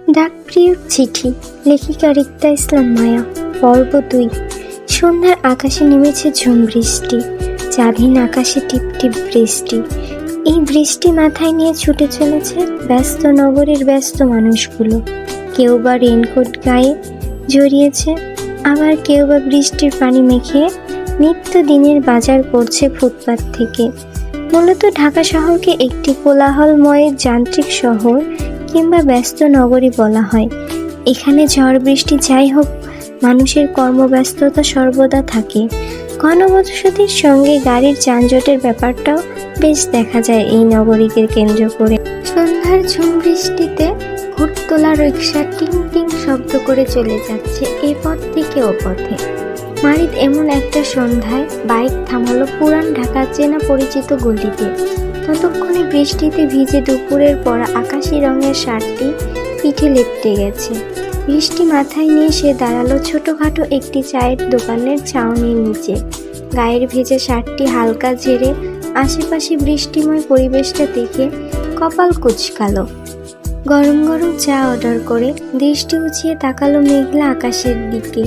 ডাকপ্রিয় চিঠি, লেখিকা রিক্তা ইসলাম মায়া। পর্ব 2। সন্ধ্যার আকাশে নেমেছে ঝুম বৃষ্টি, স্বাধীন আকাশে টিপটিপ বৃষ্টি। এই বৃষ্টি মাথায় নিয়ে ছুটে চলেছে ব্যস্ত নগরীর ব্যস্ত মানুষগুলো। কেউ বা রেনকোট গায়ে জড়িয়েছে, আবার কেউ বা বৃষ্টির পানি মেখে নিত্যদিনের বাজার করছে ফুটপাত থেকে। মূলত ঢাকা শহরকে একটি কোলাহলময় যান্ত্রিক শহর কিংবা ব্যস্ত নগরী বলা হয়। এখানে ঝড় বৃষ্টি যাই হোক, মানুষের কর্মব্যস্ততা সর্বদা থাকে। ঘনবসতির সঙ্গে গাড়ির যানজটের ব্যাপারটাও বেশ দেখা যায় এই নগরীকে কেন্দ্র করে। সন্ধ্যার ঝুম বৃষ্টিতে হুট তোলা রিকশা টিং টিং শব্দ করে চলে যাচ্ছে এ পথ থেকে ও পথে। মারিদ এমন একটা সন্ধ্যায় বাইক থামালো পুরান ঢাকার চেনা পরিচিত গলিতে। ততক্ষণে বৃষ্টিতে ভিজে দুপুরের পরা আকাশি রঙের শার্টটি পিঠে লেপ্টে গেছে। বৃষ্টি মাথায় নিয়ে সে দাঁড়ালো ছোটখাটো একটি চায়ের দোকানের ছাউনির নিচে। গায়ের ভেজা শার্টটি হালকা ঝেড়ে আশেপাশে বৃষ্টিময় পরিবেশটা দেখে কপাল কুঁচকালো। গরম গরম চা অর্ডার করে দৃষ্টি উঁচিয়ে তাকালো মেঘলা আকাশের দিকে।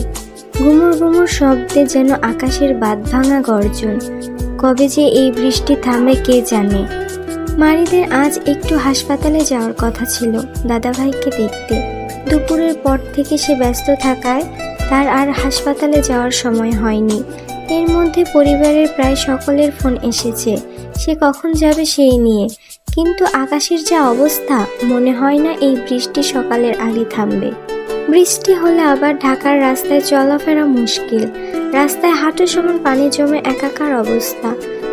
গুমুর গুমুর শব্দে যেন আকাশের বাঁধ ভাঙা গর্জন। কবে যে এই বৃষ্টি থামে কে জানে। মারিদের আজ একটু হাসপাতালে যাওয়ার কথা ছিল দাদাভাইকে দেখতে। দুপুরের পর থেকে সে ব্যস্ত থাকায় তার আর হাসপাতালে যাওয়ার সময় হয়নি। এর মধ্যে পরিবারের প্রায় সকলের ফোন এসেছে সে কখন যাবে সেই নিয়ে। কিন্তু আকাশের যা অবস্থা, মনে হয় না এই বৃষ্টি সকালের আগে থামবে। বৃষ্টি হলে আবার ঢাকার রাস্তায় চলাফেরা মুশকিল। রাস্তায় হাঁটু সমান পানি জমে একাকার অবস্থা।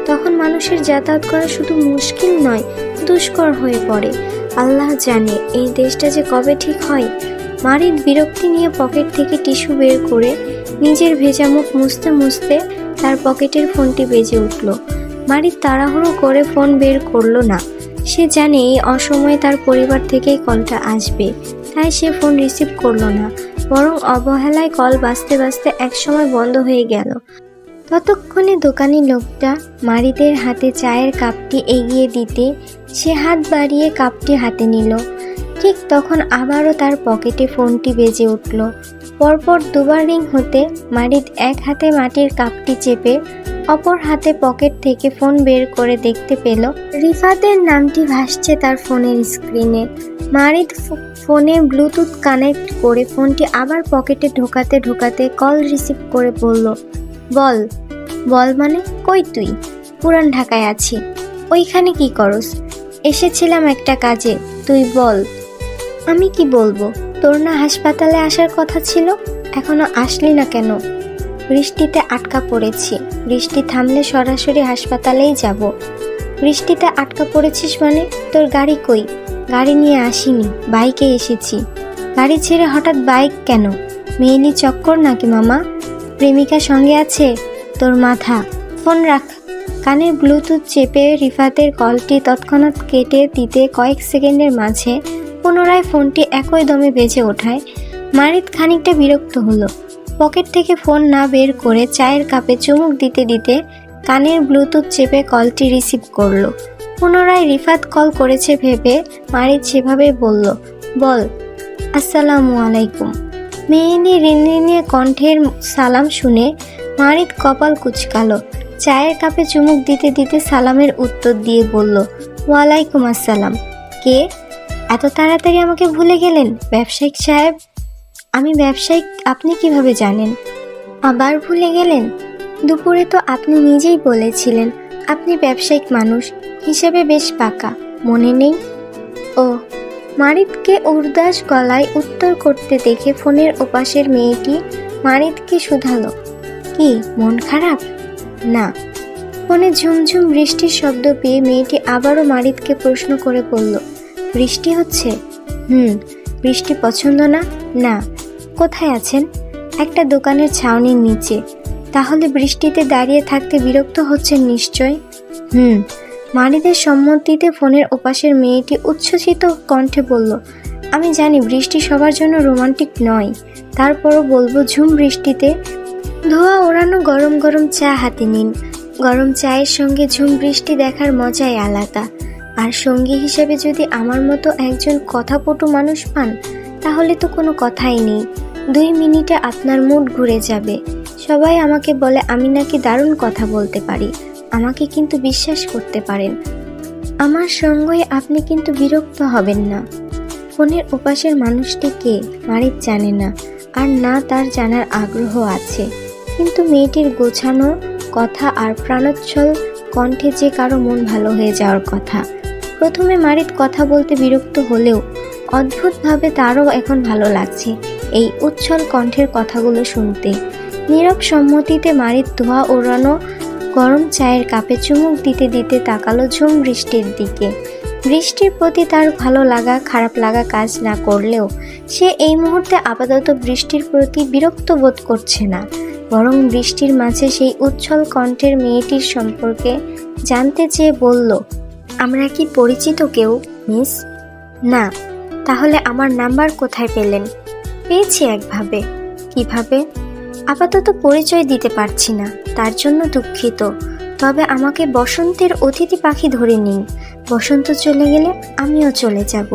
তখন মানুষের যাতায়াত করা শুধু মুশকিল নয়, দুষ্কর হয়ে পড়ে। আল্লাহ জানে এই দেশটা যে কবে ঠিক হয়। মারিদ বিরক্তি নিয়ে পকেট থেকে টিস্যু বের করে নিজের ভেজা মুখ মুছতে মুছতে তার পকেটের ফোনটি বেজে উঠল। মারিদ তাড়াহুড়ো করে ফোন বের করলো না। সে জানে এই অসময়ে তার পরিবার থেকেই কলটা আসবে, তাই সে ফোন রিসিভ করলো না। বরং অবহেলায় কল বাজতে বাজতে একসময় বন্ধ হয়ে গেল। ততক্ষণে দোকানি লোকটা মারিদের হাতে চায়ের কাপটি এগিয়ে দিতে সে হাত বাড়িয়ে কাপটি হাতে নিল। ঠিক তখন আবারও তার পকেটে ফোনটি বেজে উঠল। পরপর দুবার রিং হতে মারিদ এক হাতে মাটির কাপটি চেপে অপর হাতে পকেট থেকে ফোন বের করে দেখতে পেল রিফাতের নামটি ভাসছে তার ফোনের স্ক্রিনে। মারিদ ফোনে ব্লুটুথ কানেক্ট করে ফোনটি আবার পকেটে ঢোকাতে ঢোকাতে কল রিসিভ করে বলল, বল। বল মানে? কই তুই? পুরান ঢাকায় আছি। ওইখানে কি করস? এসেছিলাম একটা কাজে, তুই বল। আমি কি বলবো? তোর না হাসপাতালে আসার কথা ছিল, এখনো আসলি না কেন? বৃষ্টিতে আটকা পড়েছি। বৃষ্টি থামলে সরাসরি হাসপাতালেই যাব। বৃষ্টিতে আটকা পড়েছিস মানে? তোর গাড়ি কই? গাড়ি নিয়ে আসিনি, বাইকে এসেছি। গাড়ি ছেড়ে হঠাৎ বাইক কেন? মেয়েলি চক্কর নাকি মামা? প্রেমিকা সঙ্গে আছে? তোর মাথা। ফোন রাখ। কানে ব্লুটুথ চেপে রিফাতের কলটি তৎক্ষণাৎ কেটে দিতে কয়েক সেকেন্ডের মাঝে পুনরায় ফোনটি একই দমে বেজে ওঠায় মারিদ খানিকটা বিরক্ত হলো। পকেট থেকে ফোন না বের করে চায়ের কাপে চুমুক দিতে দিতে কানের ব্লুটুথ চেপে কলটি রিসিভ করলো। পুনরায় রিফাত কল করেছে ভেবে মারিদ সেভাবে বলল, বল। আসসালামু আলাইকুম। মেয়েলি রিনরিনে কণ্ঠের সালাম শুনে মারিদ কপাল কুঁচকালো। চায়ের কাপে চুমুক দিতে দিতে সালামের উত্তর দিয়ে বলল, ওয়ালাইকুম আসসালাম। কে? এত তাড়াতাড়ি আমাকে ভুলে গেলেন ব্যবসায়িক সাহেব? আমি ব্যবসায়িক, আপনি কিভাবে জানেন? আবার ভুলে গেলেন? দুপুরে তো আপনি নিজেই বলেছিলেন আপনি ব্যবসায়িক মানুষ হিসেবে বেশ পাকা, মনে নেই? ও। মারিদকে উর্দাস গলায় উত্তর করতে দেখে ফোনের ওপাশের মেয়েটি মারিদকে শুধালো, কি মন খারাপ? না। ফোনে ঝুমঝুম বৃষ্টির শব্দ পেয়ে মেয়েটি আবারও মারিদকে প্রশ্ন করে বলল, বৃষ্টি হচ্ছে? বৃষ্টি পছন্দ না? না। কোথায় আছেন? একটা দোকানের ছাউনির নিচে। তাহলে বৃষ্টিতে দাঁড়িয়ে থাকতে বিরক্ত হচ্ছেন নিশ্চয়? মারিদের সম্মতিতে ফোনের ওপাশের মেয়েটি উচ্ছ্বসিত কণ্ঠে বলল, আমি জানি বৃষ্টি সবার জন্য রোমান্টিক নয়, তারপরও বলবো ঝুম বৃষ্টিতে ধোয়া ওড়ানো গরম গরম চা হাতে নিন। গরম চায়ের সঙ্গে ঝুম বৃষ্টি দেখার মজাই আলাদা। আর সঙ্গী হিসেবে যদি আমার মতো একজন কথাপটু মানুষ পান, তাহলে তো কোনো কথাই নেই, 2 মিনিটে আপনার মুড ঘুরে যাবে। সবাই আমাকে বলে আমি নাকি দারুণ কথা বলতে পারি, আমাকে কিন্তু বিশ্বাস করতে পারেন। আমার সঙ্গে আপনি কিন্তু বিরক্ত হবেন না। ফোনের ওপাশের মানুষটি কে মারিদ জানে না, আর না তার জানার আগ্রহ আছে, কিন্তু মেয়েটির গোছানো কথা আর প্রাণোচ্ছল কণ্ঠে যে কারো মন ভালো হয়ে যাওয়ার কথা। প্রথমে মারিদ কথা বলতে বিরক্ত হলেও অদ্ভুতভাবে তারও এখন ভালো লাগছে এই উচ্ছল কণ্ঠের কথাগুলো শুনতে। নীরব সম্মতিতে মারিদ ধোয়া ওড়ানো গরম চায়ের কাপে চুমুক দিতে দিতে তাকালো ঝুম বৃষ্টির দিকে। বৃষ্টির প্রতি তার ভালো লাগা খারাপ লাগা কাজ না করলেও সে এই মুহূর্তে আপাতত বৃষ্টির প্রতি বিরক্ত বোধ করছে না, বরং বৃষ্টির মাঝে সেই উচ্ছল কণ্ঠের মেয়েটির সম্পর্কে জানতে চেয়ে বলল, আমরা কি পরিচিত কেউ মিস? না। তাহলে আমার নাম্বার কোথায় পেলেন? পেয়েছি একভাবে। কিভাবে? আপাতত পরিচয় দিতে পারছি না, তার জন্য দুঃখিত। তবে আমাকে বসন্তের অতিথি পাখি ধরে নিন, বসন্ত চলে গেলে আমিও চলে যাব।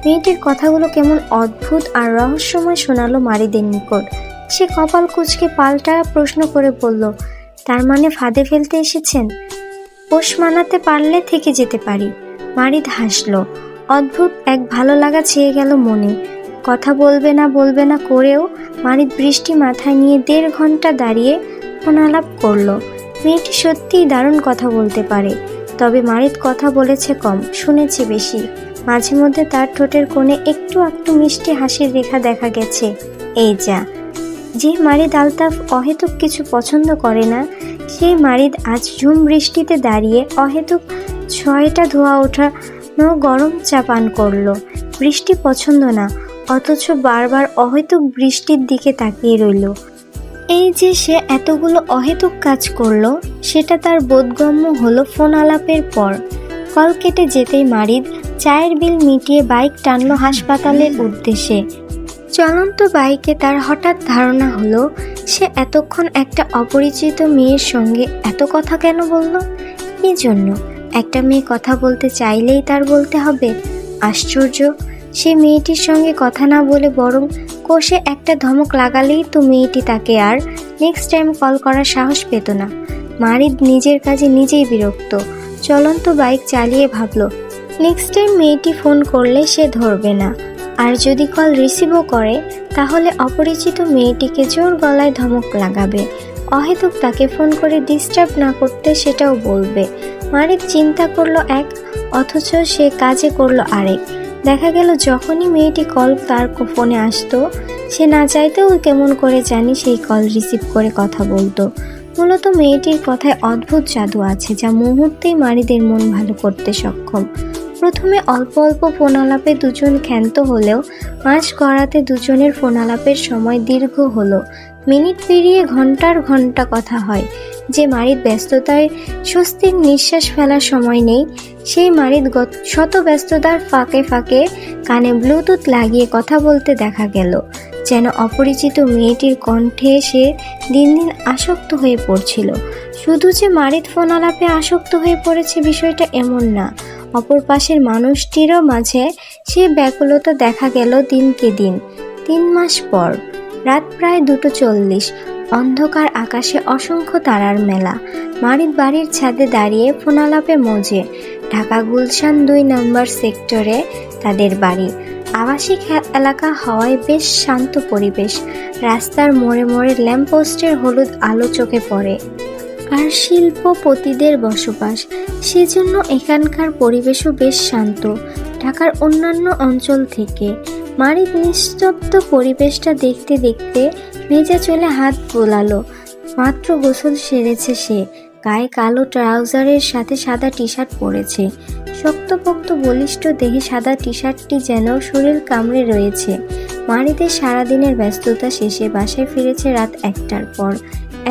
মেয়েটির কথাগুলো কেমন অদ্ভুত আর রহস্যময় শোনালো মারিদের নিকট। সে কপাল কুঁচকে পাল্টা প্রশ্ন করে বলল, তার মানে ফাঁদে ফেলতে এসেছেন? পোষ মানাতে পারলে থেকে যেতে পারি। মারিদ হাসলো। অদ্ভুত এক ভালো লাগা ছেয়ে গেল মনে। কথা বলবে না করেও মারিদ বৃষ্টি মাথায় নিয়ে 1.5 ঘন্টা দাঁড়িয়ে ফোন আলাপ করলো। মেয়েটি সত্যিই দারুণ কথা বলতে পারে, তবে মারিদ কথা বলেছে কম, শুনেছে বেশি। মাঝে মধ্যে তার ঠোঁটের কোণে একটু একটু মিষ্টি হাসির রেখা দেখা গেছে। এই যা, যে মারিদ আলতাফ অহেতুক কিছু পছন্দ করে না, সেই মারিদ আজ ঝুম বৃষ্টিতে দাঁড়িয়ে অহেতুক 6টা ধোয়া ওঠানো গরম চা পান করলো। বৃষ্টি পছন্দ না, অথচ বারবার অহেতুক বৃষ্টির দিকে তাকিয়ে রইল। এই যে সে এতগুলো অহেতুক কাজ করলো, সেটা তার বোধগম্য হলো ফোন আলাপের পর। কল কেটে যেতেই মারিদ চায়ের বিল মিটিয়ে বাইক টানলো হাসপাতালের উদ্দেশ্যে। চলন্ত বাইকে তার হঠাৎ ধারণা হলো, সে এতক্ষণ একটা অপরিচিত মেয়ের সঙ্গে এত কথা কেন বলল? কী জন্য? একটা মেয়ে কথা বলতে চাইলেই তার বলতে হবে? আশ্চর্য! সে মেয়েটির সঙ্গে কথা না বলে বরং কষে একটা ধমক লাগালেই তো মেয়েটি তাকে আর নেক্সট টাইম কল করার সাহস পেত না। মারিদ নিজের কাজে নিজেই বিরক্ত। চলন্ত বাইক চালিয়ে ভাবল, নেক্সট টাইম মেয়েটি ফোন করলে সে ধরবে না, আর যদি কল রিসিভও করে তাহলে অপরিচিত মেয়েটিকে জোর গলায় ধমক লাগাবে, অহেতুক তাকে ফোন করে ডিস্টার্ব না করতে সেটাও বলবে। মারিদ চিন্তা করলো এক, অথচ সে কাজে করলো আরেক। দেখা গেল যখনই মেয়েটি কল তার ফোনে আসতো, সে না চাইতেও কেমন করে জানি সেই কল রিসিভ করে কথা বলতো। মূলত মেয়েটির কথায় অদ্ভুত জাদু আছে, যা মুহূর্তেই মারিদের মন ভালো করতে সক্ষম। প্রথমে অল্প অল্প ফোন আলাপে দুজন ক্ষান্ত হলেও মাস গড়াতে দুজনের ফোন আলাপের সময় দীর্ঘ হলো। মিনিট পেরিয়ে ঘন্টার ঘন্টা কথা হয়। যে মারিদ ব্যস্ততায় স্বস্তির নিঃশ্বাস ফেলার সময় নেই, সেই মারিদ শত ব্যস্ততার ফাঁকে ফাঁকে কানে ব্লুটুথ লাগিয়ে কথা বলতে দেখা গেল। যেন অপরিচিত মেয়েটির কণ্ঠে সে দিন দিন আসক্ত হয়ে পড়ছিল। শুধু যে মারিদ ফোন আলাপে আসক্ত হয়ে পড়েছে বিষয়টা এমন না, অপর পাশের মানুষটিরও মাঝে সে ব্যাকুলতা দেখা গেল দিনকে দিন। 3 মাস পর রাত প্রায় 2:40, অন্ধকার আকাশে অসংখ্য তারার মেলা। মারিদ বাড়ির ছাদে দাঁড়িয়ে ফোন আলাপে মজে। ঢাকা গুলশান 2 নম্বর সেক্টরে তাদের বাড়ি। আবাসিক এলাকা হওয়ায় বেশ শান্ত পরিবেশ। রাস্তার মোড়ে মোড়ে ল্যাম্পপোস্টের হলুদ আলো চোখে পড়ে, আর শিল্পপতিদের বসবাস, সেজন্য এখানকার পরিবেশও বেশ শান্ত ঢাকার অন্যান্য অঞ্চল থেকে। মারিদ নিস্তব্ধ পরিবেশটা দেখতে দেখতে ভেজা চুলে হাত বোলালো। মাত্র গোসল সেরেছে সে, গায়ে কালো ট্রাউজারের সাথে সাদা টি শার্ট পরেছে। শক্তপোক্ত বলিষ্ঠ দেহে সাদা টি শার্টটি যেন শরীর কামড়ে রয়েছে। মারিদের সারাদিনের ব্যস্ততা শেষে বাসায় ফিরেছে রাত 1টার পর।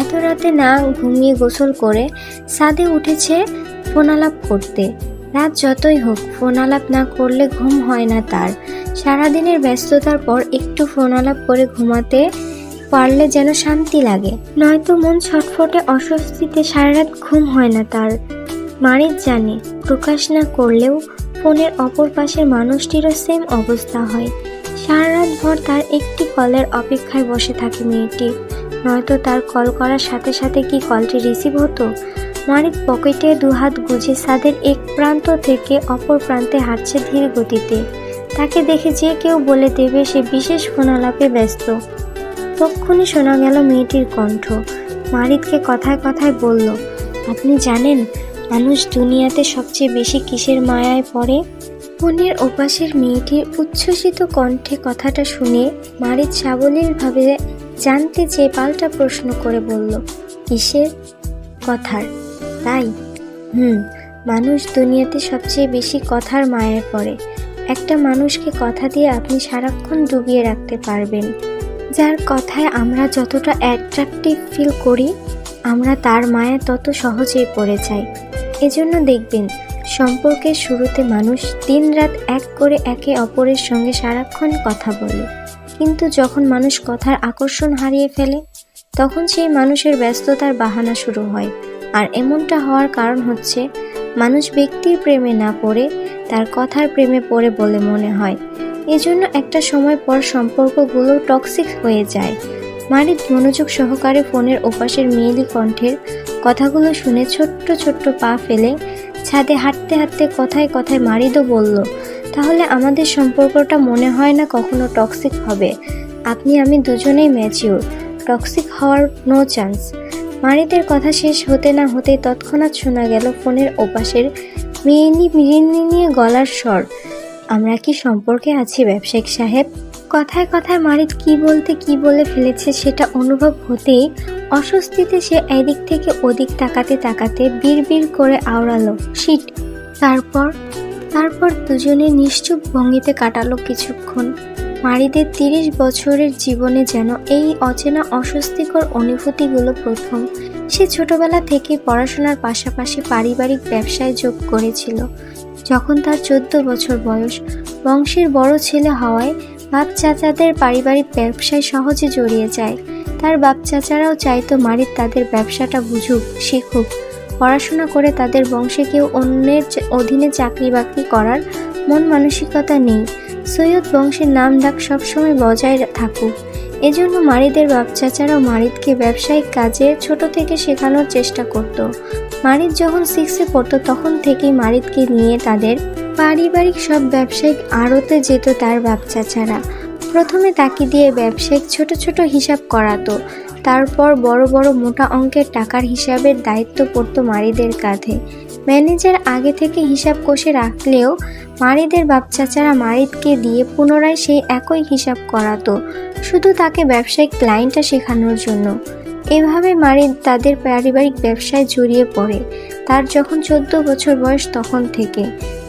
এত রাতে না ঘুমিয়ে গোসল করে ছাদে উঠেছে ফোন আলাপ করতে। রাত যতই হোক ফোন আলাপ না করলে ঘুম হয় না তার। সারাদিনের ব্যস্ততার পর একটু ফোন আলাপ করে ঘুমাতে পারলে যেন শান্তি লাগে, নয়তো মন ছটফটে অস্বস্তিতে সারা রাত ঘুম হয় না তার। মারিদ জানে প্রকাশ না করলেও ফোনের অপর পাশের মানুষটিরও সেম অবস্থা হয়। সারা রাত ভর তার একটি কলের অপেক্ষায় বসে থাকে মেয়েটি, নয়তো তার কল করার সাথে সাথে কি কলটি রিসিভ হতো। মারিদ পকেটে দুহাত গুজে ছাদের এক প্রান্ত থেকে অপর প্রান্তে হাঁটছে ধীর গতিতে। তাকে দেখে যে কেউ বলে দেবে সে বিশেষ ফোনালাপে ব্যস্ত। তক্ষুনি শোনা গেল মেয়েটির কণ্ঠ। মারিদকে কথায় কথায় বলল, আপনি জানেন মানুষ দুনিয়াতে সবচেয়ে বেশি কিসের মায়ায় পড়ে? ফোনের ওপাশের মেয়েটির উচ্ছ্বসিত কণ্ঠে কথাটা শুনে মারিদ সাবলীলভাবে জানতে চেয়ে পাল্টা প্রশ্ন করে বলল, কিসের? কথার। তাই? মানুষ দুনিয়াতে সবচেয়ে বেশি কথার মায়ায় পড়ে। একটা মানুষকে কথা দিয়ে আপনি সারাক্ষণ ডুবিয়ে রাখতে পারবেন। যার কথায় আমরা যতটা অ্যাট্রাকটিভ ফিল করি, আমরা তার মায়া তত সহজেই পড়ে যাই। এজন্য দেখবেন সম্পর্কের শুরুতে মানুষ দিনরাত এক করে একে অপরের সঙ্গে সারাক্ষণ কথা বলে, কিন্তু যখন মানুষ কথার আকর্ষণ হারিয়ে ফেলে তখন সেই মানুষের ব্যস্ততার বাহানা শুরু হয়। আর এমনটা হওয়ার কারণ হচ্ছে মানুষ ব্যক্তির প্রেমে না পড়ে তার কথার প্রেমে পড়ে বলে মনে হয়। এজন্য একটা সময় পর সম্পর্কগুলো টক্সিক হয়ে যায়। মারিদ মনোযোগ সহকারে ফোনের ওপাশের মেয়েলি কণ্ঠের কথাগুলো শুনে ছোট্ট ছোট্ট পা ফেলে ছাদে হাঁটতে হাঁটতে কথায় কথায় মারিদও বলল, তাহলে আমাদের সম্পর্কটা মনে হয় না কখনো টক্সিক হবে। আপনি আমি দুজনেই ম্যাচিওর, টক্সিক হওয়ার নো চান্স। মারিদের কথা শেষ হতে না হতেই তৎক্ষণাৎ শোনা গেল ফোনের ওপাশের মেয়েলি নিয়ে গলার স্বর, আমরা কি সম্পর্কে আছি ব্যবসায়িক সাহেব? কথায় কথায় মারিদ কি বলতে কি বলে ফেলেছে সেটা অনুভব হতেই অস্বস্তিতে সে এদিক থেকে ওদিক তাকাতে তাকাতে বিড়বিড় করে আওড়ালো, শিট। তারপর দুজনে নিশ্চুপ ভঙ্গিতে কাটালো কিছুক্ষণ। মারিদের 30 বছরের জীবনে যেন এই অচেনা অস্বস্তিকর অনুভূতিগুলো প্রথম। সে ছোটবেলা থেকে পড়াশোনার পাশাপাশি পারিবারিক ব্যবসায় যোগ করেছিল। যখন তার 14 বছর বয়স, বংশের বড় ছেলে হওয়ায় বাপ চাচাদের পারিবারিক ব্যবসায় সহজে জড়িয়ে যায়। তার বাপ চাচারাও চাইতো মারিদ তাদের ব্যবসাটা বুঝুক, শিখুক। পড়াশোনা করে তাদের বংশে কেউ অন্যের অধীনে চাকরি বাকরি করার মন মানসিকতা নেই। সৈয়দ বংশের নাম ডাক সবসময় বজায় থাকুক। এজন্য মারিদের বাপ চাচারাও মারিদকে ব্যবসায়িক কাজে ছোট থেকে শেখানোর চেষ্টা করত। মারিদ যখন 6-এ পড়তো তখন থেকেই মারিদকে নিয়ে তাদের পারিবারিক সব ব্যবসায়িক আড়তে যেত তার বাপ চাচারা। প্রথমে তাকে দিয়ে ব্যবসায়িক ছোট ছোট হিসাব করাতো, তারপর বড় বড় মোটা অঙ্কের টাকার হিসাবের দায়িত্ব পড়তো মারিদের কাঁধে। ম্যানেজার আগে থেকে হিসাব কষে রাখলেও মারিদের বাপ চাচারা মারিদকে দিয়ে পুনরায় সেই একই হিসাব করাতো, শুধু তাকে ব্যবসায়িক লাইনটা শেখানোর জন্য। এভাবে মারিদ তাদের পারিবারিক ব্যবসায় জড়িয়ে পড়ে তার যখন 14 বছর বয়স তখন থেকে।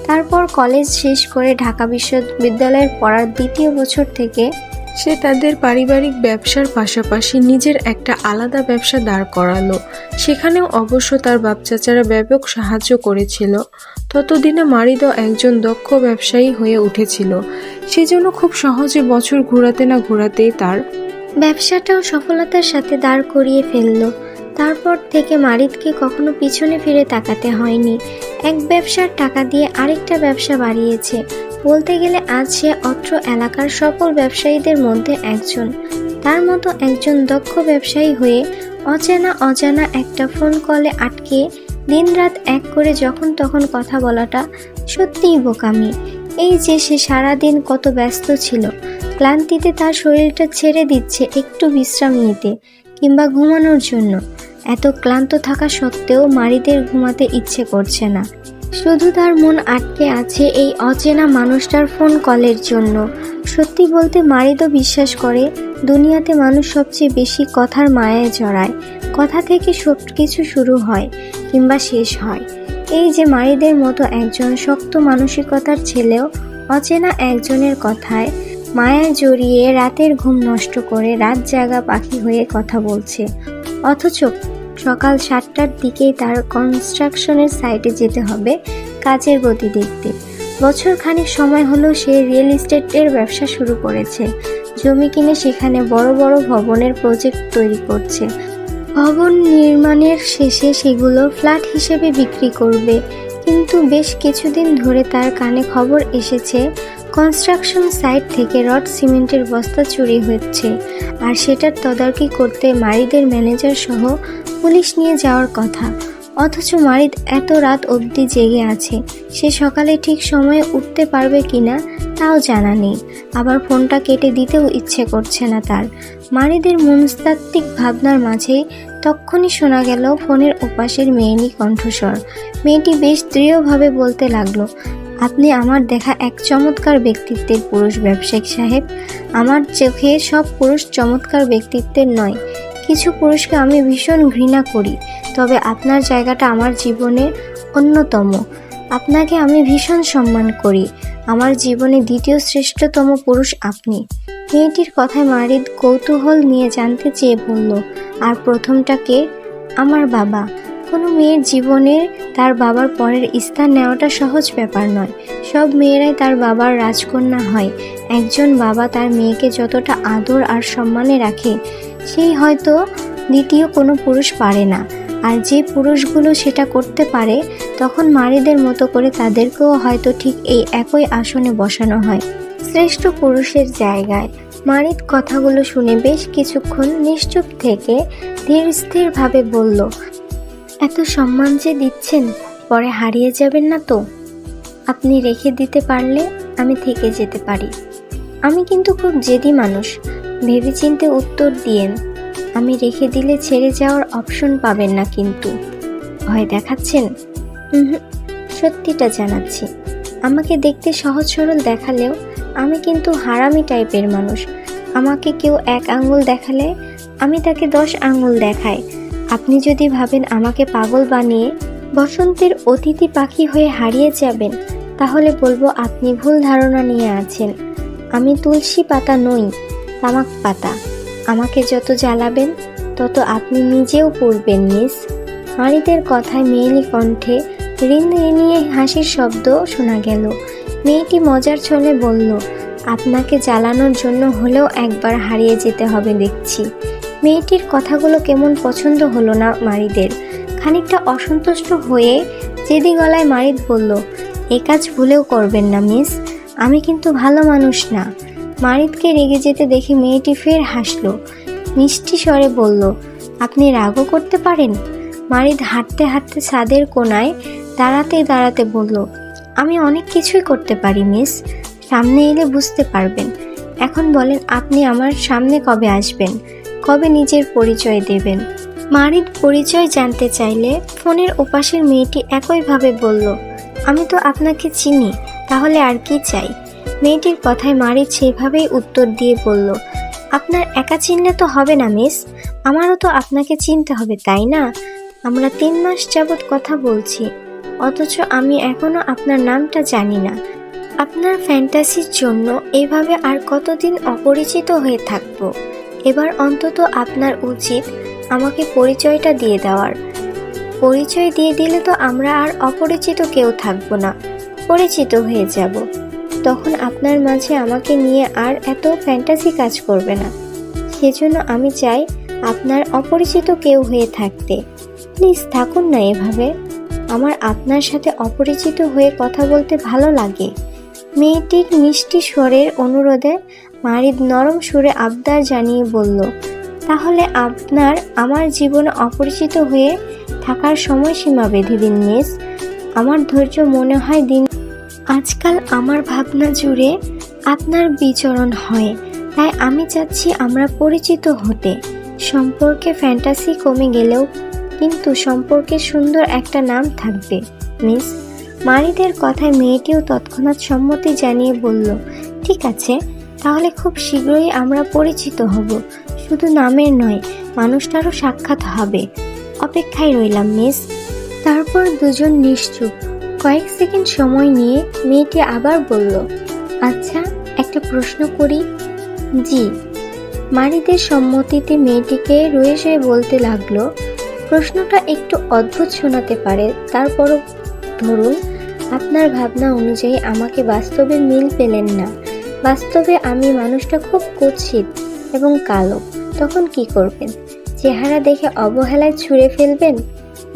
তারপর কলেজ শেষ করে ঢাকা বিশ্ববিদ্যালয়ের পড়ার 2য় বছর থেকে সে তাদের পারিবারিক ব্যবসার পাশাপাশি নিজের একটা আলাদা ব্যবসা দাঁড় করালো। সেখানেও অবশ্য তার বাপ চাচারা ব্যাপক সাহায্য করেছিল। ততদিনে মারিদও একজন দক্ষ ব্যবসায়ী হয়ে উঠেছিল। সেজন্য খুব সহজে বছর ঘোরাতে না ঘোরাতেই তার ব্যবসাটাও সফলতার সাথে দাঁড় করিয়ে ফেলল। তারপর থেকে মারিদকে কখনো পিছনে ফিরে তাকাতে হয়নি। এক ব্যবসার টাকা দিয়ে আরেকটা ব্যবসা বাড়িয়েছে। বলতে গেলে আজ সে অত্র এলাকার সকল ব্যবসায়ীদের মধ্যে একজন। তার মতো একজন দক্ষ ব্যবসায়ী হয়ে অজানা একটা ফোন কলে আটকে দিনরাত এক করে যখন তখন কথা বলাটা সত্যিই বোকামি। এই যে সে সারাদিন কত ব্যস্ত ছিল, ক্লান্তিতে তার শরীরটা ছেড়ে দিচ্ছে একটু বিশ্রাম নিতে কিংবা ঘুমানোর জন্য। এত ক্লান্ত থাকা সত্ত্বেও মারিদের ঘুমাতে ইচ্ছে করছে না। শুধু তার মন আটকে আছে এই অচেনা মানুষটার ফোন কলের জন্য। সত্যি বলতে মারিদও বিশ্বাস করে দুনিয়াতে মানুষ সবচেয়ে বেশি কথার মায়ায় জড়ায়। কথা থেকে সব কিছু শুরু হয় কিংবা শেষ হয়। এই যে মারিদের মতো একজন শক্ত মানসিকতার ছেলেও অচেনা একজনের কথায় মায়ায় জড়িয়ে রাতের ঘুম নষ্ট করে রাত জাগা পাখি হয়ে কথা বলছে। অথচ সকাল 7টার দিকেই তার কনস্ট্রাকশনের সাইটে যেতে হবে কাজের গতি দেখতে। বছর খানিক সময় হলো সে রিয়েল এস্টেটের ব্যবসা শুরু করেছে। জমি কিনে সেখানে বড় বড় ভবনের প্রজেক্ট তৈরি করছে। ভবন নির্মাণের শেষে সেগুলো ফ্ল্যাট হিসেবে বিক্রি করবে। কিন্তু বেশ কিছুদিন ধরে তার কানে খবর এসেছে কনস্ট্রাকশন সাইট থেকে রড সিমেন্টের বস্তা চুরি হচ্ছে, আর সেটার তদারকি করতে মারিদের ম্যানেজার সহ পুলিশ নিয়ে যাওয়ার কথা। অথচ মারিদ এত রাত অবধি জেগে আছে, সে সকালে ঠিক সময়ে উঠতে পারবে কিনা তাও জানা নেই। আবার ফোনটা কেটে দিতেও ইচ্ছে করছে না তার। মারিদের মনস্তাত্ত্বিক ভাবনার মাঝেই তক্ষুনি শোনা গেল ফোনের ওপাশের মেয়েরই কণ্ঠস্বর। মেয়েটি বেশ দৃঢ়ভাবে বলতে লাগলো, আপনি আমার দেখা এক চমৎকার ব্যক্তিত্বের পুরুষ ব্যবসায়িক সাহেব। আমার চোখে সব পুরুষ চমৎকার ব্যক্তিত্বের নয়, কিছু পুরুষকে আমি ভীষণ ঘৃণা করি, তবে আপনার জায়গাটা আমার জীবনে অন্যতম। আপনাকে আমি ভীষণ সম্মান করি, আমার জীবনে দ্বিতীয় শ্রেষ্ঠতম পুরুষ আপনি। মেয়েটির কথায় মারিদ কৌতূহল নিয়ে জানতে চেয়ে বলল, আর প্রথমটা কে? আমার বাবা। কোনো মেয়ের জীবনে তার বাবার পরের স্থান নেওয়াটা সহজ ব্যাপার নয়। সব মেয়েরাই তার বাবার রাজকন্যা হয়। একজন বাবা তার মেয়েকে যতটা আদর আর সম্মানে রাখে, সেই হয়তো দ্বিতীয় কোনো পুরুষ পারে না। আর যে পুরুষগুলো সেটা করতে পারে, তখন মারিদের মতো করে তাদেরকেও হয়তো ঠিক এই একই আসনে বসানো হয়, শ্রেষ্ঠ পুরুষের জায়গায়। মারিদ কথাগুলো শুনে বেশ কিছুক্ষণ নিশ্চুপ থেকে ধীর স্থিরভাবে বলল, এত সম্মান যে দিচ্ছেন, পরে হারিয়ে যাবেন না তো? আপনি রেখে দিতে পারলে আমি থেকে যেতে পারি। আমি কিন্তু খুব জেদি মানুষ, ভেবেচিন্তে উত্তর দিয়েন। আমি রেখে দিলে ছেড়ে যাওয়ার অপশন পাবেন না কিন্তু। ভয় দেখাচ্ছেন? সত্যিটা জানাচ্ছি। আমাকে দেখতে সহজ সরল দেখালেও আমি কিন্তু হারামি টাইপের মানুষ। আমাকে কেউ 1 আঙ্গুল দেখালে আমি তাকে 10 আঙ্গুল দেখাই। আপনি যদি ভাবেন আমাকে পাগল বানিয়ে বসন্তের অতিথি পাখি হয়ে হারিয়ে যাবেন, তাহলে বলবো আপনি ভুল ধারণা নিয়ে আছেন। আমি তুলসী পাতা নই, তামাক পাতা। আমাকে যত জ্বালাবেন তত আপনি নিজেও পড়বেন মিস। মারিদের কথায় মেয়েলি কণ্ঠে রিনরিনিয়ে হাসির শব্দ শোনা গেল। মেয়েটি মজার ছলে বলল, আপনাকে জ্বালানোর জন্য হলেও একবার হারিয়ে যেতে হবে দেখছি। মেয়েটির কথাগুলো কেমন পছন্দ হলো না মারিদের। খানিকটা অসন্তুষ্ট হয়ে জেদি গলায় মারিদ বলল, এ কাজ ভুলেও করবেন না মিস, আমি কিন্তু ভালো মানুষ না। মারিদকে রেগে যেতে দেখে মেয়েটি ফের হাসলো, মিষ্টি স্বরে বলল, আপনি রাগও করতে পারেন? মারিদ হাঁটতে হাঁটতে ছাদের কোণায় দাঁড়াতে দাঁড়াতে বলল, আমি অনেক কিছুই করতে পারি মিস, সামনে এলে বুঝতে পারবেন। এখন বলেন, আপনি আমার সামনে কবে আসবেন, কবে নিজের পরিচয় দেবেন? মারিদ পরিচয় জানতে চাইলে ফোনের ওপাশের মেয়েটি একইভাবে বলল, আমি তো আপনাকে চিনি, তাহলে আর কি চাই? মেয়েটির কথায় মারিদ সেভাবেই উত্তর দিয়ে বলল, আপনার একা চিনলে তো হবে না মিস, আমারও তো আপনাকে চিনতে হবে, তাই না? আমরা 3 মাস যাবৎ কথা বলছি, অথচ আমি এখনো আপনার নামটা জানি না। আপনার ফ্যান্টাসির জন্য এইভাবে আর কতদিন অপরিচিত হয়ে থাকবো? এবার অন্তত আপনার উচিত আমাকে পরিচয়টা দিয়ে দেওয়ার। পরিচয় দিয়ে দিলে তো আমরা আর অপরিচিত কেউ থাকবো না, পরিচিত হয়ে যাব। তখন আপনার মাঝে আমাকে নিয়ে আর এত ফ্যান্টাসি কাজ করবে না। সেজন্য আমি চাই আপনার অপরিচিত কেউ হয়ে থাকতে। প্লিজ থাকুন না এভাবে, আমার আপনার সাথে অপরিচিত হয়ে কথা বলতে ভালো লাগে। মেয়েটির মিষ্টি স্বরের অনুরোধে মারিদ নরম সুরে আবদার জানিয়ে বলল, তাহলে আপনার আমার জীবনে অপরিচিত হয়ে থাকার সময়সীমা বেঁধে দিন মিস। আমার ধৈর্য মনে হয় দিন। আজকাল আমার ভাবনা জুড়ে আপনার বিচরণ হয়, তাই আমি চাচ্ছি আমরা পরিচিত হতে। সম্পর্কে ফ্যান্টাসি কমে গেলেও কিন্তু সম্পর্কে সুন্দর একটা নাম থাকবে মিস। মারিদের কথায় মেয়েটিও তৎক্ষণাৎ সম্মতি জানিয়ে বলল, ঠিক আছে, তাহলে খুব শীঘ্রই আমরা পরিচিত হব। শুধু নামের নয়, মানুষটারও সাক্ষাৎ হবে। অপেক্ষায় রইলাম মিস। তারপর দুজন নিশ্চুপ। কয়েক সেকেন্ড সময় নিয়ে মেয়েটি আবার বলল, আচ্ছা, একটা প্রশ্ন করি? জি। মারিদের সম্মতিতে মেয়েটিকে রয়ে রয়ে বলতে লাগলো, প্রশ্নটা একটু অদ্ভুত শোনাতে পারে, তারপরও ধরুন আপনার ভাবনা অনুযায়ী আমাকে বাস্তবে মিল পেলেন না। বাস্তবে আমি মানুষটা খুব কুৎসিত এবং কালো, তখন কি করবেন? চেহারা দেখে অবহেলায় ছুঁড়ে ফেলবেন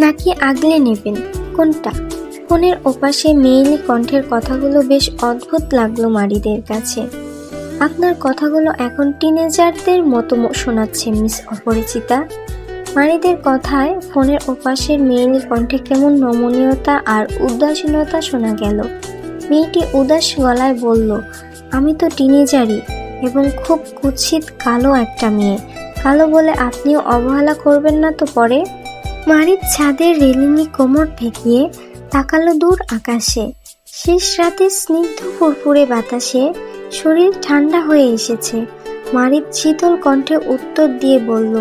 নাকি আগলে নেবেন? কোনটা? ফোনের ওপাশে মেয়েলি কণ্ঠের কথাগুলো বেশ অদ্ভুত লাগলো মারিদের কাছে। আপনার কথাগুলো এখন টিনেজারদের মতো শোনাচ্ছে মিস অপরিচিতা। মারিদের কথায় ফোনের ওপাশের মেয়েলি কণ্ঠে কেমন নমনীয়তা আর উদাসীনতা শোনা গেল। মেয়েটি উদাস গলায় বলল, আমি তো টিনেজারই এবং খুব কুৎসিত কালো একটা মেয়ে। কালো বলে আপনিও অবহেলা করবেন না তো পরে। মারিদ ছাদের রেলিংয়ে কোমর ঠেকিয়ে তাকালো দূর আকাশে। শেষ রাতে স্নিগ্ধ ফুরফুরে বাতাসে শরীর ঠান্ডা হয়ে এসেছে। মারিদ শীতল কণ্ঠে উত্তর দিয়ে বলল,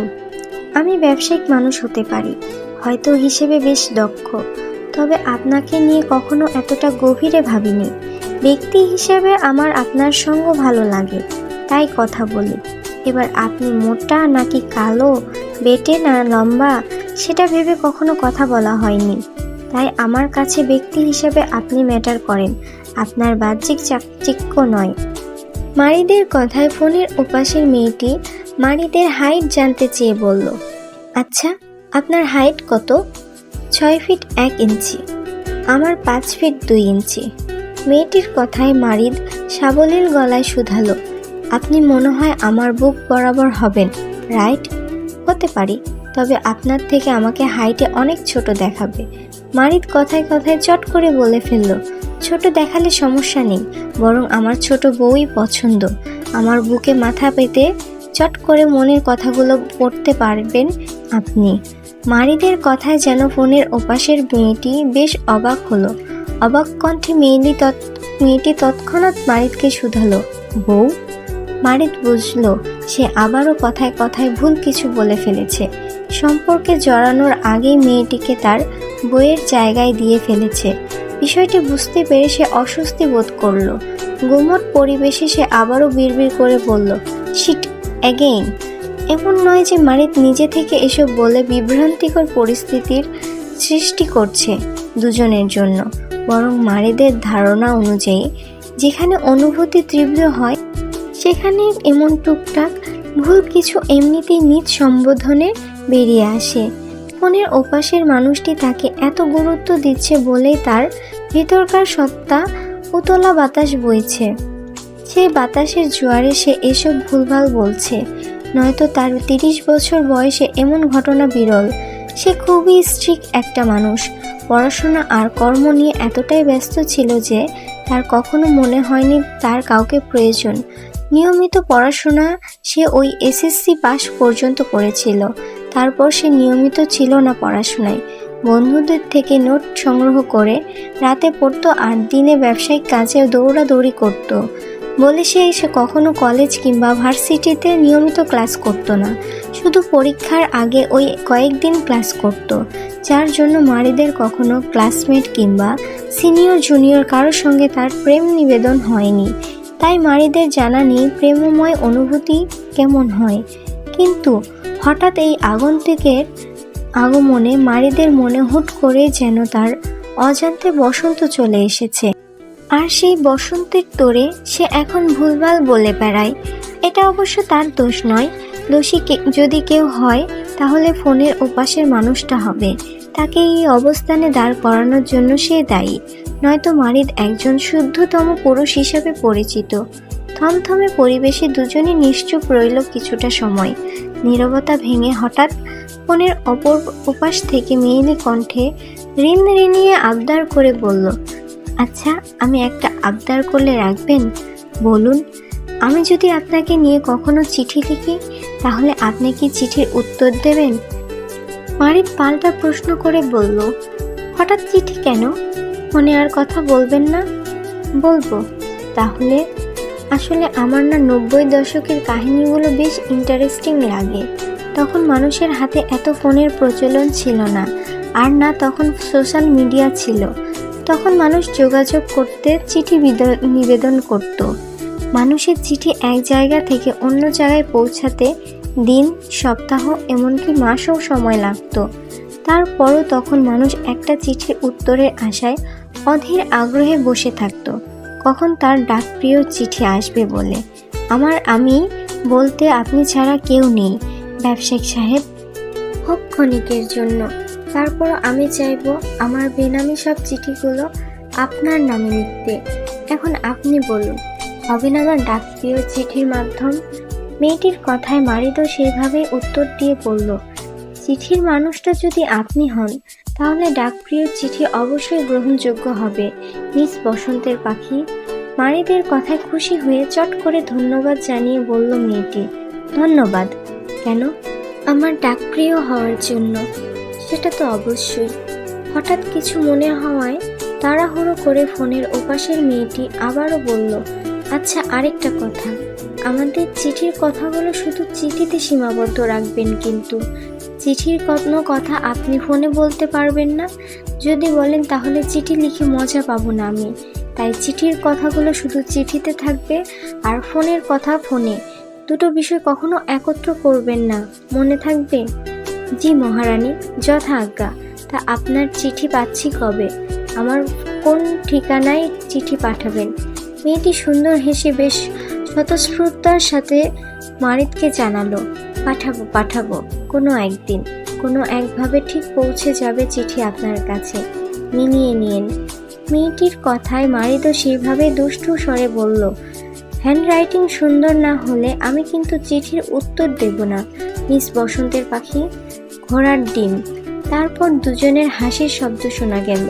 আমি ব্যবসায়িক মানুষ হতে পারি, হয়তো হিসেবে বেশ দক্ষ, তবে আপনাকে নিয়ে কখনো এতটা গভীরে ভাবিনি। ব্যক্তি হিসেবে আমার আপনার সঙ্গ ভালো লাগে, তাই কথা বলি। এবার আপনি মোটা নাকি কালো, বেটে না লম্বা, সেটা ভেবে কখনো কথা বলা হয়নি। তাই আমার কাছে ব্যক্তি হিসেবে আপনি ম্যাটার করেন, আপনার বাহ্যিক চাকচিক্য নয়। মারিদের কথায় ফোনের ওপাশের মেয়েটি মারিদের হাইট জানতে চেয়ে বলল, আচ্ছা আপনার হাইট কত? 6 ফিট 1 ইঞ্চি। আমার 5 ফিট 2 ইঞ্চি। মেয়েটির কথায় মারিদ সাবলীল গলায় শুধালো, আপনি মনে হয় আমার বুক বরাবর হবেন, রাইট? হতে পারি, তবে আপনার থেকে আমাকে হাইটে অনেক ছোট দেখাবে। মারিদ কথায় কথায় চট করে বলে ফেলল, ছোট দেখালে সমস্যা নেই, বরং আমার ছোট বউই পছন্দ। আমার বুকে মাথা পেতে চট করে মনের কথাগুলো পড়তে পারবেন আপনি। মারিদের কথায় যেন ফোনের ওপাশের মেয়েটি বেশ অবাক হলো। অবাক কণ্ঠে মেয়েটি তৎক্ষণাৎ মারিদকে শুধালো, বউ? মারিদ বুঝল সে আবারও কথায় কথায় ভুল কিছু বলে ফেলেছে। সম্পর্কে জড়ানোর আগেই মেয়েটিকে তার বইয়ের জায়গায় দিয়ে ফেলেছে। বিষয়টি বুঝতে পেরে সে অস্বস্তি বোধ করলো। গুমট পরিবেশে সে আবারও বিড়বিড় করে বলল, শিট অ্যাগেইন। এমন নয় যে মারিদ নিজে থেকে এসব বলে বিভ্রান্তিকর পরিস্থিতির সৃষ্টি করছে দুজনের জন্য, বরং মারিদের ধারণা অনুযায়ী যেখানে অনুভূতি তীব্র হয় সেখানে এমন টুকটাক ভুল কিছু এমনিতেই নিজ সম্বোধনে বেরিয়ে আসে। ফোনের ওপাশের মানুষটি তাকে এত গুরুত্ব দিচ্ছে বলেই তার ভিতরকার সত্তা উতলা বাতাস বইছে। সেই বাতাসের জোয়ারে সে এসব ভুলভাল বলছে, নয়তো তার 30 বছর বয়সে এমন ঘটনা বিরল। সে খুবই স্ট্রিক্ট একটা মানুষ, পড়াশোনা আর কর্ম নিয়ে এতটাই ব্যস্ত ছিল যে তার কখনো মনে হয়নি তার কাউকে প্রয়োজন। নিয়মিত পড়াশোনা সে ওই এসএসসি পাস পর্যন্ত করেছিল, তারপর সে নিয়মিত ছিল না পড়াশোনায়। বন্ধুদের থেকে নোট সংগ্রহ করে রাতে পড়তো আর দিনে ব্যবসায়িক কাজে দৌড়াদৌড়ি করত বলে সে কখনো কলেজ কিংবা ভার্সিটিতে নিয়মিত ক্লাস করতো না, শুধু পরীক্ষার আগে ওই কয়েকদিন ক্লাস করত, যার জন্য মারিদের কখনো ক্লাসমেট কিংবা সিনিয়র জুনিয়র কারোর সঙ্গে তার প্রেম নিবেদন হয়নি। তাই মারিদের জানা নেই প্রেমময় অনুভূতি কেমন হয়। কিন্তু হঠাৎ এই আগন্তুকের আগমনে মারিদের মনে হুট করে যেন তার অজান্তে বসন্ত চলে এসেছে। আর সেই বসন্তের তোড়ে সে এখন ভুলভাল বলে বেড়ায়। এটা অবশ্য তার দোষ নয়, দোষী যদি কেউ হয় তাহলে ফোনের ওপাশের মানুষটা হবে। তাকে এই অবস্থানে দাঁড় করানোর জন্য সে দায়ী, নয়তো মারিদ একজন শুদ্ধতম পুরুষ হিসেবে পরিচিত। থমথমে পরিবেশে দুজনই নিশ্চুপ রইল কিছুটা সময়। নীরবতা ভেঙে হঠাৎ ফোনের অপর ওপাশ থেকে মেয়েলি কণ্ঠে ঋণ ঋণিয়ে আবদার করে বলল, আচ্ছা আমি একটা আবদার করলে রাখবেন? বলুন। আমি যদি আপনাকে নিয়ে কখনো চিঠি লিখি তাহলে আপনি কি চিঠির উত্তর দেবেন? মারিদ পাল্টা প্রশ্ন করে বলল, হঠাৎ চিঠি কেন? মনে আর কথা বলবেন না? বলবো। তাহলে আসলে আমার না 90 দশকের কাহিনীগুলো বেশ ইন্টারেস্টিং লাগে। তখন মানুষের হাতে এত ফোনের প্রচলন ছিল না, আর না তখন সোশ্যাল মিডিয়া ছিল। তখন মানুষ যোগাযোগ করতে চিঠি নিবেদন করত। মানুষের চিঠি এক জায়গা থেকে অন্য জায়গায় পৌঁছাতে দিন, সপ্তাহ, এমনকি মাসও সময় লাগত। তারপরও তখন মানুষ একটা চিঠির উত্তরের আশায় অধীর আগ্রহে বসে থাকত, কখন তার ডাকপ্রিয় চিঠি আসবে বলে। আমি বলতে আপনি ছাড়া কেউ নেই ব্যবসায়িক সাহেব, হোক ক্ষণিকের জন্য। তারপর আমি চাইবো আমার বেনামি সব চিঠিগুলো আপনার নামে লিখতে। এখন আপনি বলুন, হবে না আমার ডাকপ্রিয় চিঠির মাধ্যম? মেয়েটির কথায় মারিদও সেইভাবেই উত্তর দিয়ে বলল, চিঠির মানুষটা যদি আপনি হন তাহলে ডাকপ্রিয় চিঠি অবশ্যই গ্রহণযোগ্য হবে মিস বসন্তের পাখি। মারিদের কথায় খুশি হয়ে চট করে ধন্যবাদ জানিয়ে বলল মেয়েটি। ধন্যবাদ কেন? আমার ডাকপ্রিয় হওয়ার জন্য। সেটা তো অবশ্যই। হঠাৎ কিছু মনে হওয়ায় তাড়াহুড়ো করে ফোনের ওপাশের মেয়েটি আবারও বলল, আচ্ছা আরেকটা কথা, আমাদের চিঠির কথাগুলো শুধু চিঠিতে সীমাবদ্ধ রাখবেন কিন্তু। চিঠির কোনো কথা আপনি ফোনে বলতে পারবেন না। যদি বলেন তাহলে চিঠি লিখে মজা পাবো না আমি। তাই চিঠির কথাগুলো শুধু চিঠিতে থাকবে আর ফোনের কথা ফোনে। দুটো বিষয় কখনো একত্র করবেন না, মনে থাকবে? জি মহারানী, যথা আজ্ঞা। তা আপনার চিঠি পাচ্ছি কবে? আমার কোন ঠিকানায় চিঠি পাঠাবেন? মেয়েটি সুন্দর হেসে বেশ স্বতঃস্ফূর্তার সাথে মারিদকে জানালো, পাঠাবো কোনো একদিন, কোনো একভাবে ঠিক পৌঁছে যাবে চিঠি আপনার কাছে, মিলিয়ে নিয়েন। মেয়েটির কথায় মারিদও সেইভাবে দুষ্টু স্বরে বলল, হ্যান্ডরাইটিং সুন্দর না হলে আমি কিন্তু চিঠির উত্তর দেব না মিস বসন্তের পাখি। ঘোড়ার ডিম। তারপর দুজনের হাসির শব্দ শোনা গেল।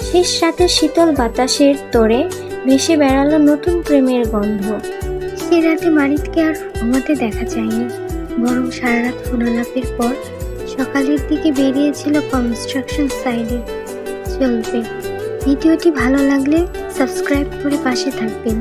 শেষ রাতে শীতল বাতাসের তোড়ে ভেসে বেড়ালো নতুন প্রেমের গন্ধ। সে রাতে মারিদকে আর ঘুমাতে দেখা যায়নি, বরং সারা রাত ফোনালাপের পর সকালের দিকে বেরিয়েছিল কনস্ট্রাকশন সাইডে। চলবে। ভিডিওটি ভালো লাগলে সাবস্ক্রাইব করে পাশে থাকবেন।